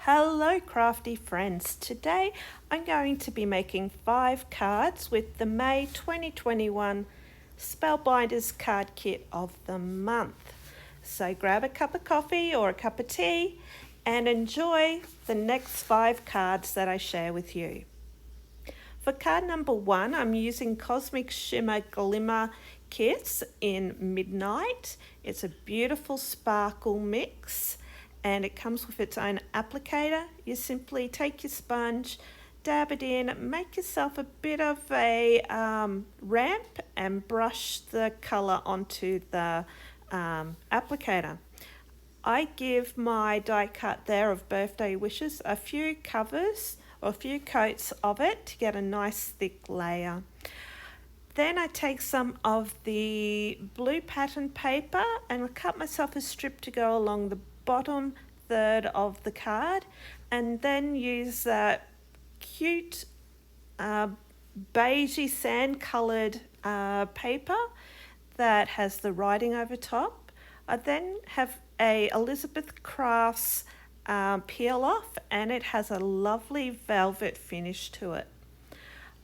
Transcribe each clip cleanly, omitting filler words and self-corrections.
Hello crafty friends, today I'm going to be making 5 cards with the May 2021 Spellbinders card kit of the month. So grab a cup of coffee or a cup of tea and enjoy the next 5 cards that I share with you. For card number 1, I'm using Cosmic Shimmer Glimmer kits in Midnight. It's a beautiful sparkle mix and it comes with its own applicator. You simply take your sponge, dab it in, make yourself a bit of a ramp and brush the colour onto the applicator. I give my die cut there of Birthday Wishes a few covers or a few coats of it to get a nice thick layer. Then I take some of the blue pattern paper and I cut myself a strip to go along the bottom third of the card, and then use that cute beigey sand coloured paper that has the writing over top. I then have a Elizabeth Crafts peel off and it has a lovely velvet finish to it.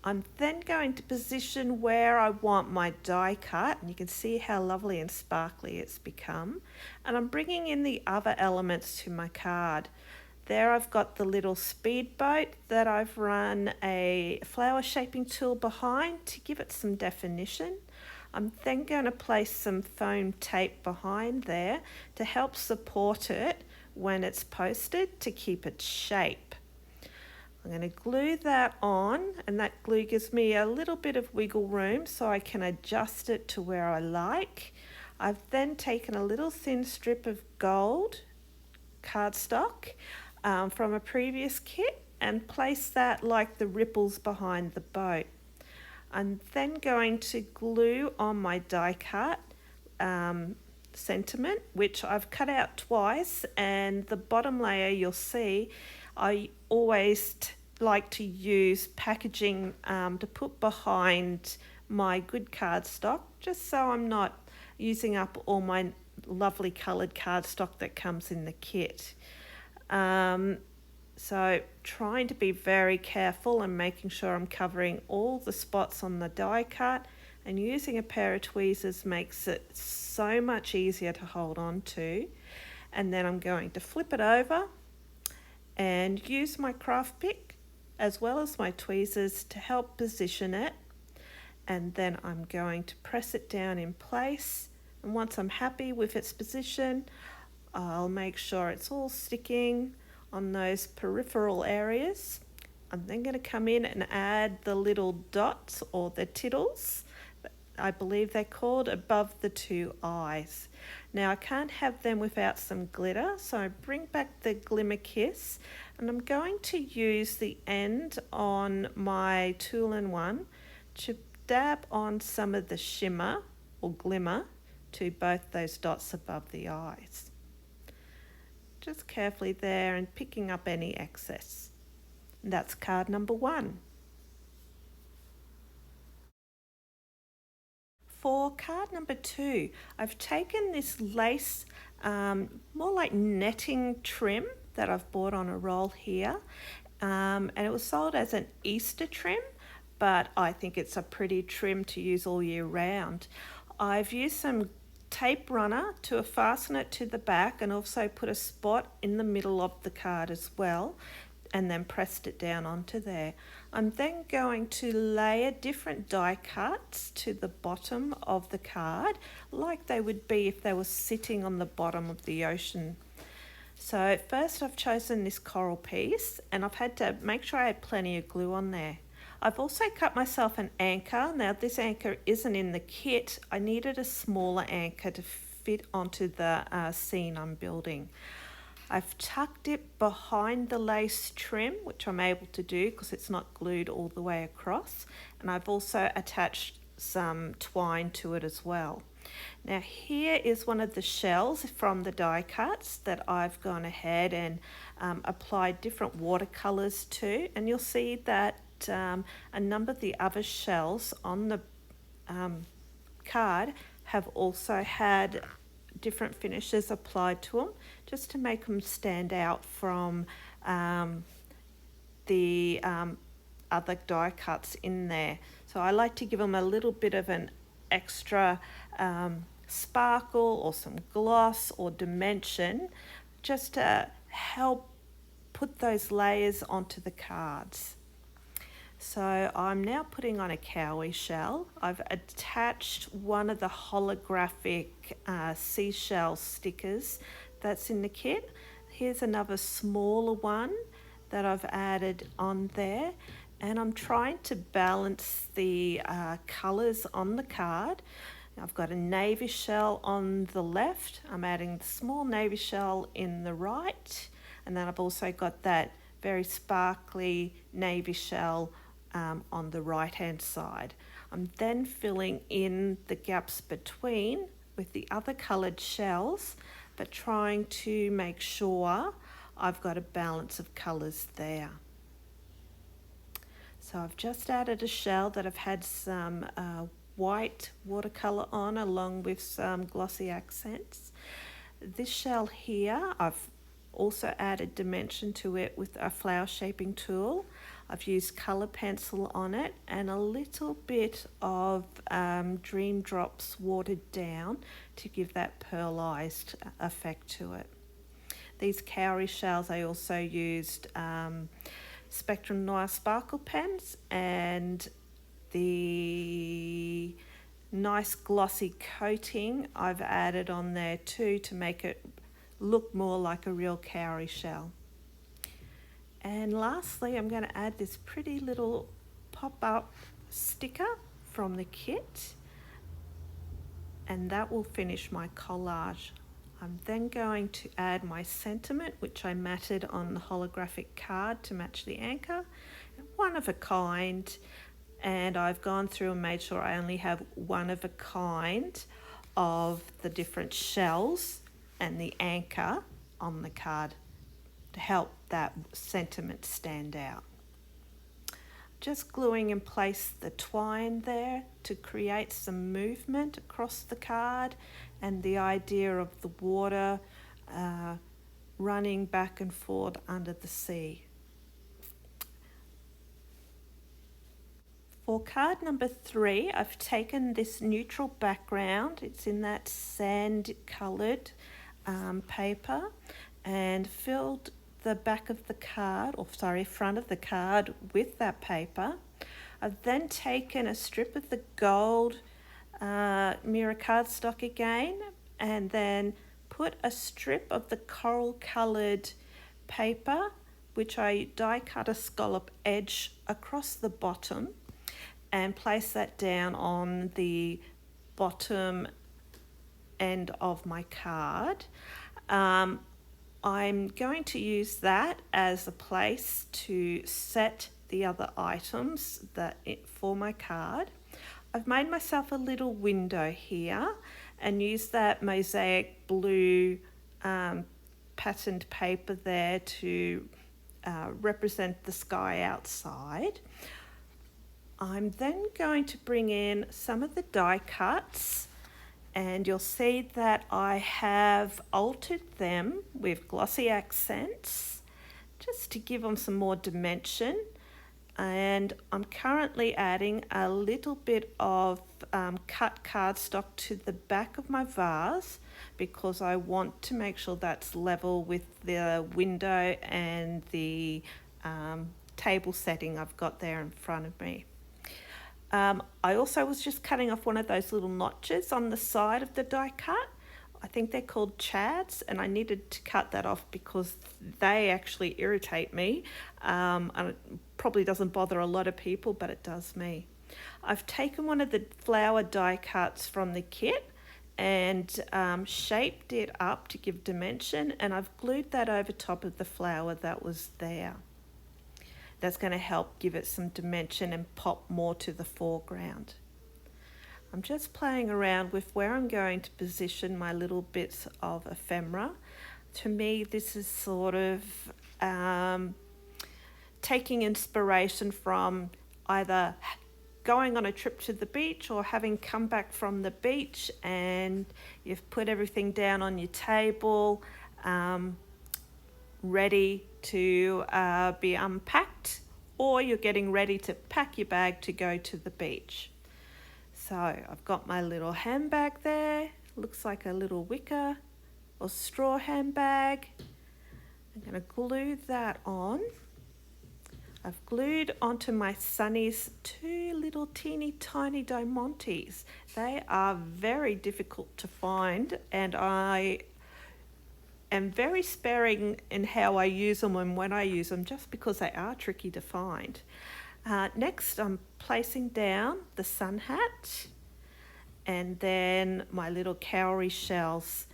I'm then going to position where I want my die cut, and you can see how lovely and sparkly it's become. And I'm bringing in the other elements to my card. There I've got the little speedboat that I've run a flower shaping tool behind to give it some definition. I'm then going to place some foam tape behind there to help support it when it's posted to keep its shape. I'm going to glue that on, and that glue gives me a little bit of wiggle room so I can adjust it to where I like. I've then taken a little thin strip of gold cardstock from a previous kit and placed that like the ripples behind the boat. I'm then going to glue on my die cut sentiment, which I've cut out twice, and the bottom layer you'll see I always like to use packaging to put behind my good cardstock, just so I'm not using up all my lovely coloured cardstock that comes in the kit. So trying to be very careful and making sure I'm covering all the spots on the die cut, and using a pair of tweezers makes it so much easier to hold on to. And then I'm going to flip it over and use my craft pick as well as my tweezers to help position it. And then I'm going to press it down in place, and once I'm happy with its position, I'll make sure it's all sticking on those peripheral areas. I'm then going to come in and add the little dots, or the tittles, I believe they're called, above the 2 eyes. Now I can't have them without some glitter, so I bring back the Glimmer Kiss, and I'm going to use the end on my tool-in-one to dab on some of the shimmer or glimmer to both those dots above the eyes. Just carefully there and picking up any excess. And that's card number 1. For card number 2, I've taken this lace, more like netting trim that I've bought on a roll here, and it was sold as an Easter trim, but I think it's a pretty trim to use all year round. I've used some tape runner to fasten it to the back and also put a spot in the middle of the card as well, and then pressed it down onto there. I'm then going to layer different die cuts to the bottom of the card, like they would be if they were sitting on the bottom of the ocean. So first I've chosen this coral piece, and I've had to make sure I had plenty of glue on there. I've also cut myself an anchor. Now this anchor isn't in the kit. I needed a smaller anchor to fit onto the scene I'm building. I've tucked it behind the lace trim, which I'm able to do because it's not glued all the way across, and I've also attached some twine to it as well. Now here is one of the shells from the die cuts that I've gone ahead and applied different watercolours to, and you'll see that a number of the other shells on the card have also had different finishes applied to them, just to make them stand out from the other die cuts in there. So I like to give them a little bit of an extra sparkle or some gloss or dimension, just to help put those layers onto the cards. So I'm now putting on a cowie shell. I've attached one of the holographic seashell stickers that's in the kit. Here's another smaller one that I've added on there, and I'm trying to balance the colours on the card. I've got a navy shell on the left, I'm adding the small navy shell in the right, and then I've also got that very sparkly navy shell on the right hand side. I'm then filling in the gaps between with the other coloured shells, but trying to make sure I've got a balance of colours there. So I've just added a shell that I've had some white watercolour on, along with some glossy accents. This shell here, I've also added dimension to it with a flower shaping tool. I've used colour pencil on it and a little bit of Dream Drops watered down to give that pearlized effect to it. These cowrie shells, I also used Spectrum Noir sparkle pens and the nice glossy coating I've added on there too, to make it look more like a real cowrie shell. And lastly, I'm going to add this pretty little pop-up sticker from the kit, and that will finish my collage. I'm then going to add my sentiment, which I matted on the holographic card to match the anchor, one of a kind, and I've gone through and made sure I only have one of a kind of the different shells and the anchor on the card to help that sentiment stand out. Just gluing in place the twine there to create some movement across the card, and the idea of the water running back and forth under the sea. For card number 3, I've taken this neutral background, it's in that sand coloured paper, and filled the back of the card, front of the card with that paper. I've then taken a strip of the gold mirror cardstock again, and then put a strip of the coral coloured paper, which I die cut a scallop edge across the bottom, and place that down on the bottom end of my card. I'm going to use that as a place to set the other items for my card. I've made myself a little window here and used that mosaic blue patterned paper there to represent the sky outside. I'm then going to bring in some of the die cuts, and you'll see that I have altered them with glossy accents just to give them some more dimension. And I'm currently adding a little bit of cut cardstock to the back of my vase, because I want to make sure that's level with the window and the table setting I've got there in front of me. I also was just cutting off one of those little notches on the side of the die cut. I think they're called chads, and I needed to cut that off because they actually irritate me. And it probably doesn't bother a lot of people, but it does me. I've taken one of the flower die cuts from the kit and shaped it up to give dimension, and I've glued that over top of the flower that was there. That's going to help give it some dimension and pop more to the foreground. I'm just playing around with where I'm going to position my little bits of ephemera. To me, this is sort of taking inspiration from either going on a trip to the beach or having come back from the beach and you've put everything down on your table, ready to be unpacked, or you're getting ready to pack your bag to go to the beach. So I've got my little handbag there. Looks like a little wicker or straw handbag. I'm going to glue that on. I've glued onto my Sunnies 2 little teeny tiny diamantes. They are very difficult to find, and I am very sparing in how I use them and when I use them, just because they are tricky to find. Next, I'm placing down the sun hat and then my little cowrie shells.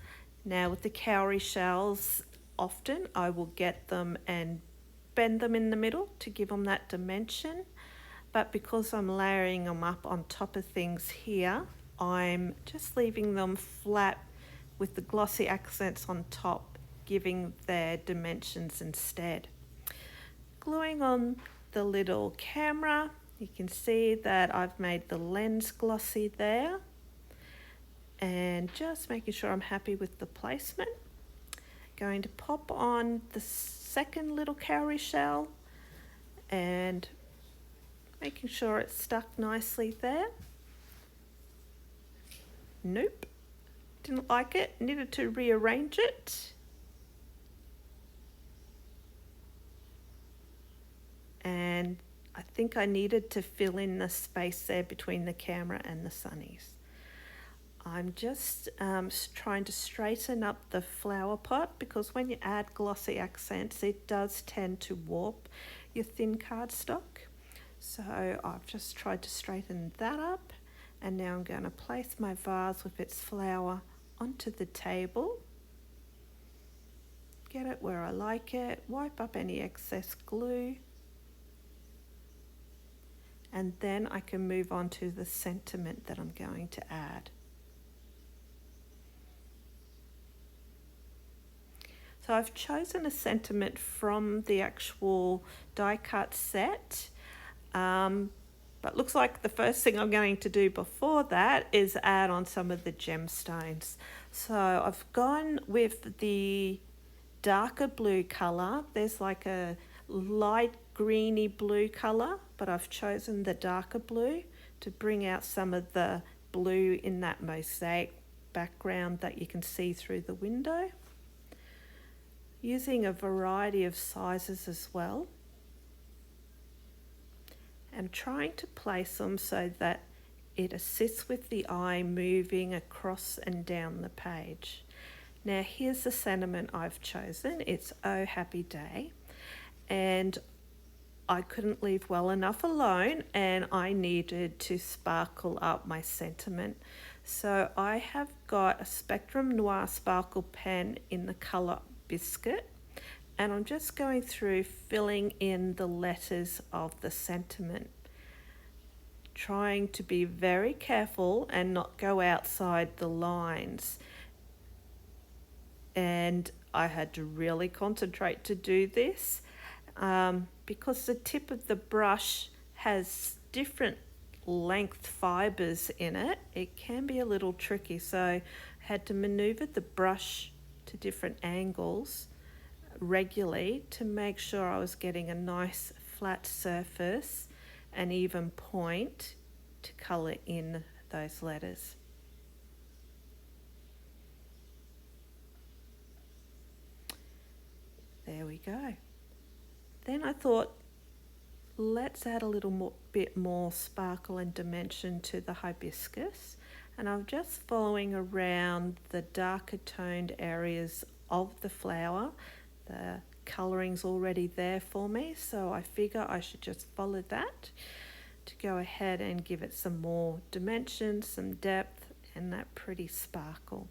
Now with the cowrie shells, often I will get them and bend them in the middle to give them that dimension, but because I'm layering them up on top of things here, I'm just leaving them flat with the glossy accents on top, giving their dimensions instead. Gluing on the little camera, you can see that I've made the lens glossy there, and just making sure I'm happy with the placement. Going to pop on the second little cowrie shell and making sure it's stuck nicely there. Nope, didn't like it, needed to rearrange it. And I think I needed to fill in the space there between the camera and the sunnies. I'm just trying to straighten up the flower pot, because when you add glossy accents, it does tend to warp your thin cardstock. So I've just tried to straighten that up, and now I'm going to place my vase with its flower onto the table. Get it where I like it, wipe up any excess glue, and then I can move on to the sentiment that I'm going to add. So I've chosen a sentiment from the actual die cut set, but looks like the first thing I'm going to do before that is add on some of the gemstones. So I've gone with the darker blue colour. There's like a light greeny blue colour, but I've chosen the darker blue to bring out some of the blue in that mosaic background that you can see through the window. Using a variety of sizes as well, and trying to place them so that it assists with the eye moving across and down the page. Now here's the sentiment I've chosen. It's "Oh Happy Day," and I couldn't leave well enough alone, and I needed to sparkle up my sentiment. So I have got a Spectrum Noir sparkle pen in the colour Biscuit, and I'm just going through filling in the letters of the sentiment, trying to be very careful and not go outside the lines. And I had to really concentrate to do this, because the tip of the brush has different length fibers in it. It can be a little tricky, so I had to maneuver the brush to different angles regularly to make sure I was getting a nice flat surface and even point to colour in those letters. There we go. Then I thought, let's add a little bit more sparkle and dimension to the hibiscus, and I'm just following around the darker toned areas of the flower. The colouring's already there for me, so I figure I should just follow that to go ahead and give it some more dimension, some depth, and that pretty sparkle.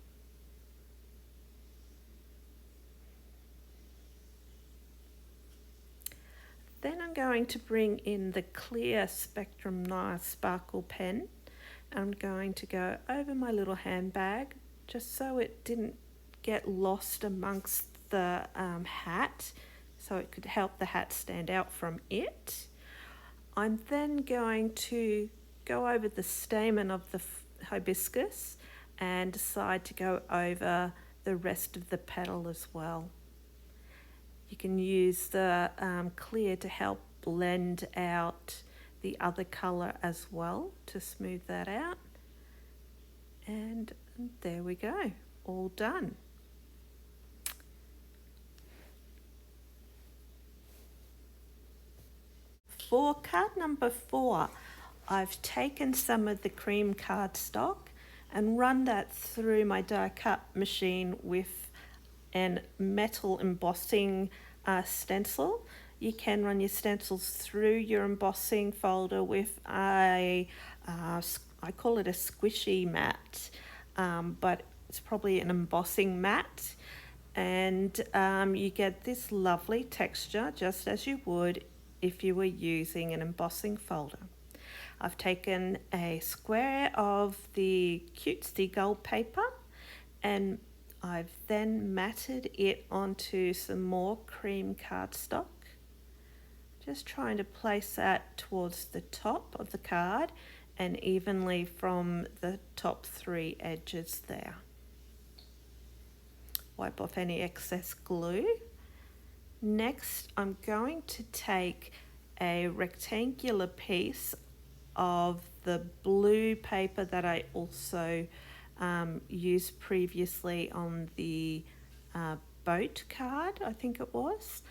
Then I'm going to bring in the clear Spectrum Noir sparkle pen. I'm going to go over my little handbag just so it didn't get lost amongst the hat, so it could help the hat stand out from it. I'm then going to go over the stamen of the hibiscus and decide to go over the rest of the petal as well. You can use the clear to help blend out the other colour as well to smooth that out. And there we go, all done. For card number 4, I've taken some of the cream cardstock and run that through my die cut machine with a metal embossing stencil. You can run your stencils through your embossing folder with I call it a squishy mat, but it's probably an embossing mat. And you get this lovely texture just as you would if you were using an embossing folder. I've taken a square of the cutesy gold paper and I've then matted it onto some more cream cardstock. Just trying to place that towards the top of the card and evenly from the top 3 edges there. Wipe off any excess glue. Next, I'm going to take a rectangular piece of the blue paper that I also used previously on the boat card, I think it was,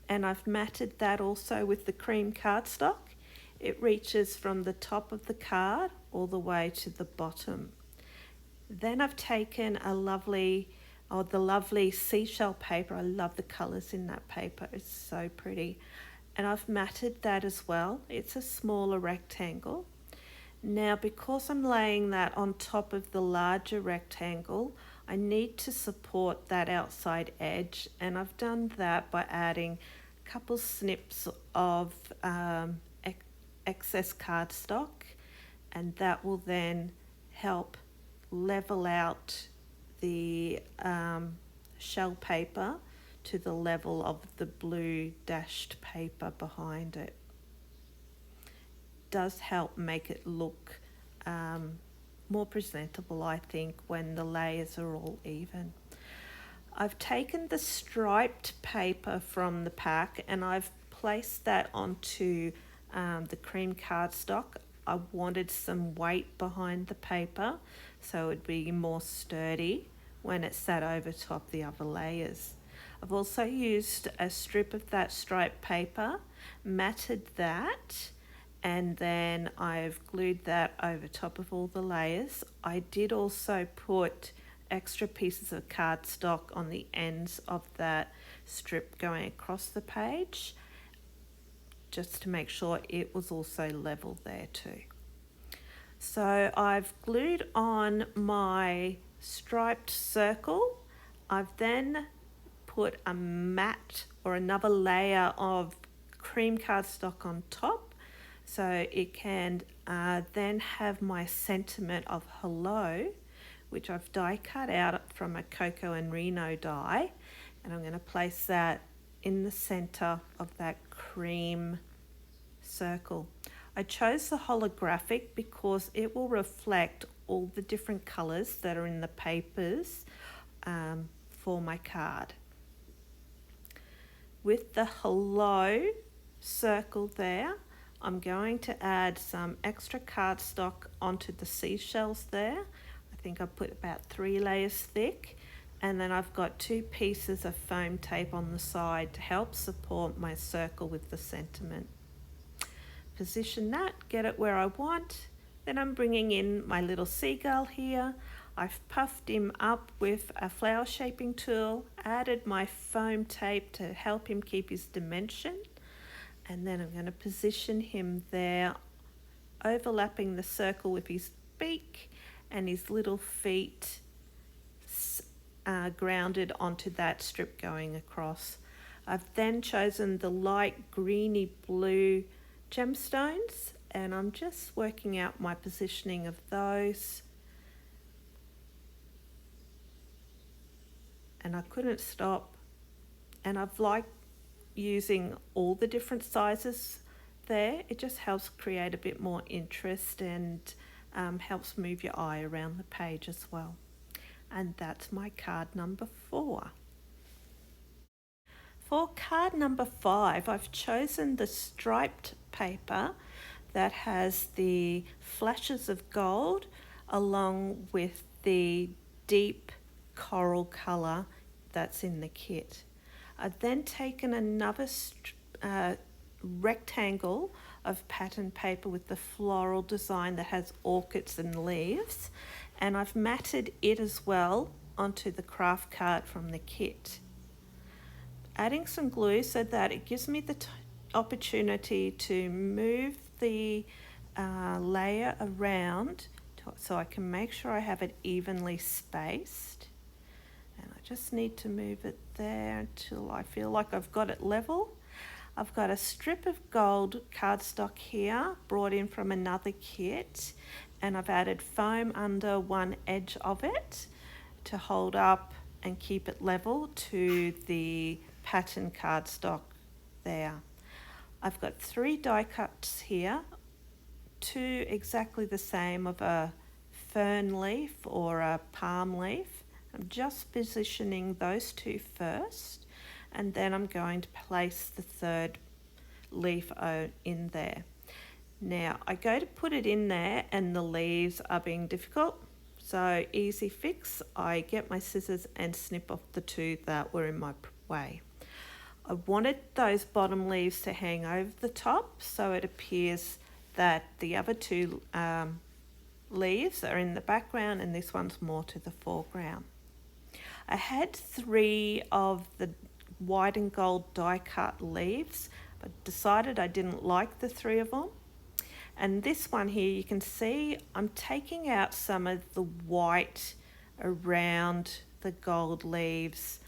and I've matted that also with the cream cardstock. It reaches from the top of the card all the way to the bottom. Then I've taken the lovely seashell paper. I love the colours in that paper, it's so pretty. And I've matted that as well. It's a smaller rectangle. Now, because I'm laying that on top of the larger rectangle, I need to support that outside edge, and I've done that by adding a couple snips of excess cardstock, and that will then help level out the shell paper to the level of the blue dashed paper behind it. Does help make it look more presentable, I think, when the layers are all even. I've taken the striped paper from the pack and I've placed that onto the cream cardstock. I wanted some weight behind the paper so it'd be more sturdy when it sat over top the other layers. I've also used a strip of that striped paper, matted that, and then I've glued that over top of all the layers. I did also put extra pieces of cardstock on the ends of that strip going across the page, just to make sure it was also level there too. So I've glued on my striped circle. I've then put a mat or another layer of cream cardstock on top, so it can then have my sentiment of hello, which I've die cut out from a Cocoa and Reno die, and I'm going to place that in the center of that cream circle. I chose the holographic because it will reflect all the different colors that are in the papers for my card. With the hello circle there, I'm going to add some extra cardstock onto the seashells there. I think I put about 3 layers thick, and then I've got 2 pieces of foam tape on the side to help support my circle with the sentiment. Position that, get it where I want. Then I'm bringing in my little seagull here. I've puffed him up with a flower shaping tool, added my foam tape to help him keep his dimension, and then I'm going to position him there, overlapping the circle with his beak and his little feet grounded onto that strip going across. I've then chosen the light greeny blue gemstones, and I'm just working out my positioning of those. And I couldn't stop, and I've liked using all the different sizes there. It just helps create a bit more interest and helps move your eye around the page as well. And that's my card number 4. For card number 5, I've chosen the striped paper that has the flashes of gold along with the deep coral colour that's in the kit. I've then taken another rectangle of pattern paper with the floral design that has orchids and leaves, and I've matted it as well onto the craft card from the kit. Adding some glue so that it gives me the opportunity to move the layer around so I can make sure I have it evenly spaced. And I just need to move it there until I feel like I've got it level. I've got a strip of gold cardstock here brought in from another kit, and I've added foam under one edge of it to hold up and keep it level to the pattern cardstock there. I've got 3 die cuts here, 2 exactly the same of a fern leaf or a palm leaf. I'm just positioning those 2 first, and then I'm going to place the 3rd leaf in there. Now I go to put it in there and the leaves are being difficult, so easy fix, I get my scissors and snip off the 2 that were in my way. I wanted those bottom leaves to hang over the top, so it appears that the other 2 leaves are in the background and this one's more to the foreground. I had 3 of the white and gold die cut leaves, but decided I didn't like the 3 of them. And this one here, you can see I'm taking out some of the white around the gold leaves,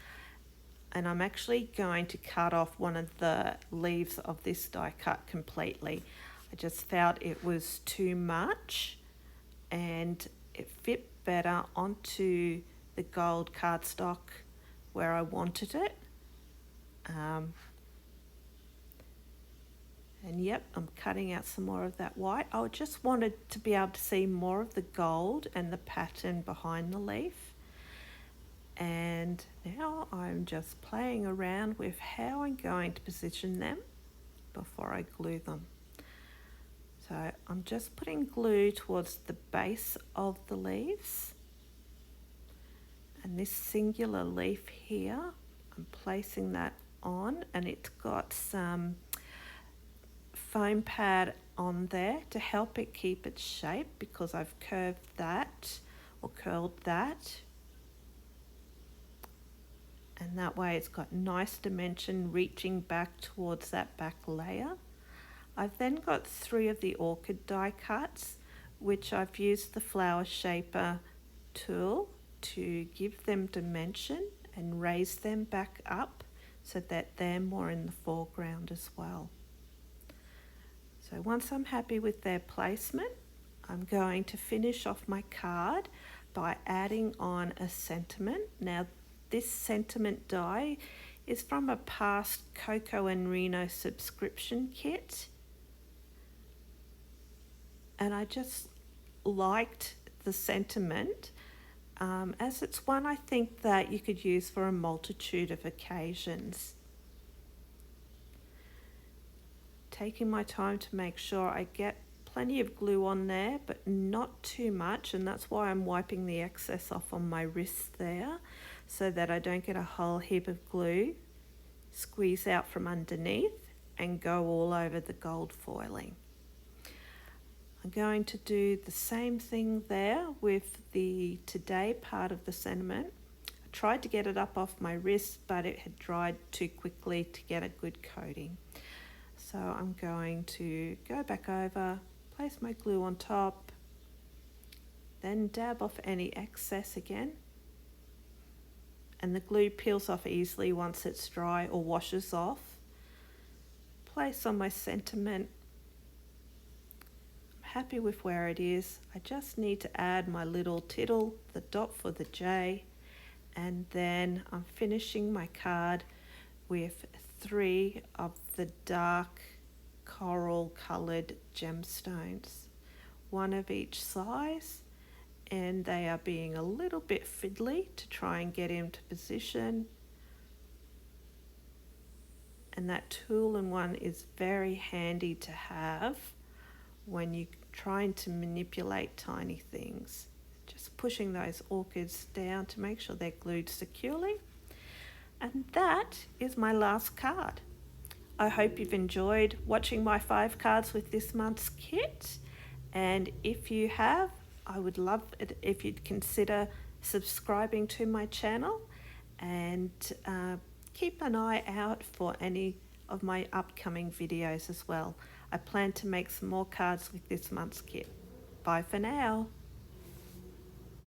and I'm actually going to cut off one of the leaves of this die cut completely. I just felt it was too much and it fit better onto the gold cardstock where I wanted it. And yep, I'm cutting out some more of that white. I just wanted to be able to see more of the gold and the pattern behind the leaf. And now I'm just playing around with how I'm going to position them before I glue them. So I'm just putting glue towards the base of the leaves. And this singular leaf here, I'm placing that on, and it's got some foam pad on there to help it keep its shape because I've curved that or curled that. And that way it's got nice dimension reaching back towards that back layer. I've then got 3 of the orchid die cuts, which I've used the flower shaper tool to give them dimension and raise them back up so that they're more in the foreground as well. So once I'm happy with their placement, I'm going to finish off my card by adding on a sentiment. Now this sentiment die is from a past Coco and Reno subscription kit, and I just liked the sentiment as it's one I think that you could use for a multitude of occasions. Taking my time to make sure I get plenty of glue on there, but not too much, and that's why I'm wiping the excess off on my wrist there so that I don't get a whole heap of glue squeeze out from underneath and go all over the gold foiling. I'm going to do the same thing there with the today part of the sentiment. I tried to get it up off my wrist, but it had dried too quickly to get a good coating. So I'm going to go back over, place my glue on top, then dab off any excess again. And the glue peels off easily once it's dry or washes off. Place on my sentiment. I'm happy with where it is. I just need to add my little tittle, the dot for the J, and then I'm finishing my card with 3 of the dark coral coloured gemstones, one of each size, and they are being a little bit fiddly to try and get into position. And that tool-in-one is very handy to have when you're trying to manipulate tiny things. Just pushing those orchids down to make sure they're glued securely. And that is my last card. I hope you've enjoyed watching my 5 cards with this month's kit. And if you have, I would love it if you'd consider subscribing to my channel and keep an eye out for any of my upcoming videos as well. I plan to make some more cards with this month's kit. Bye for now.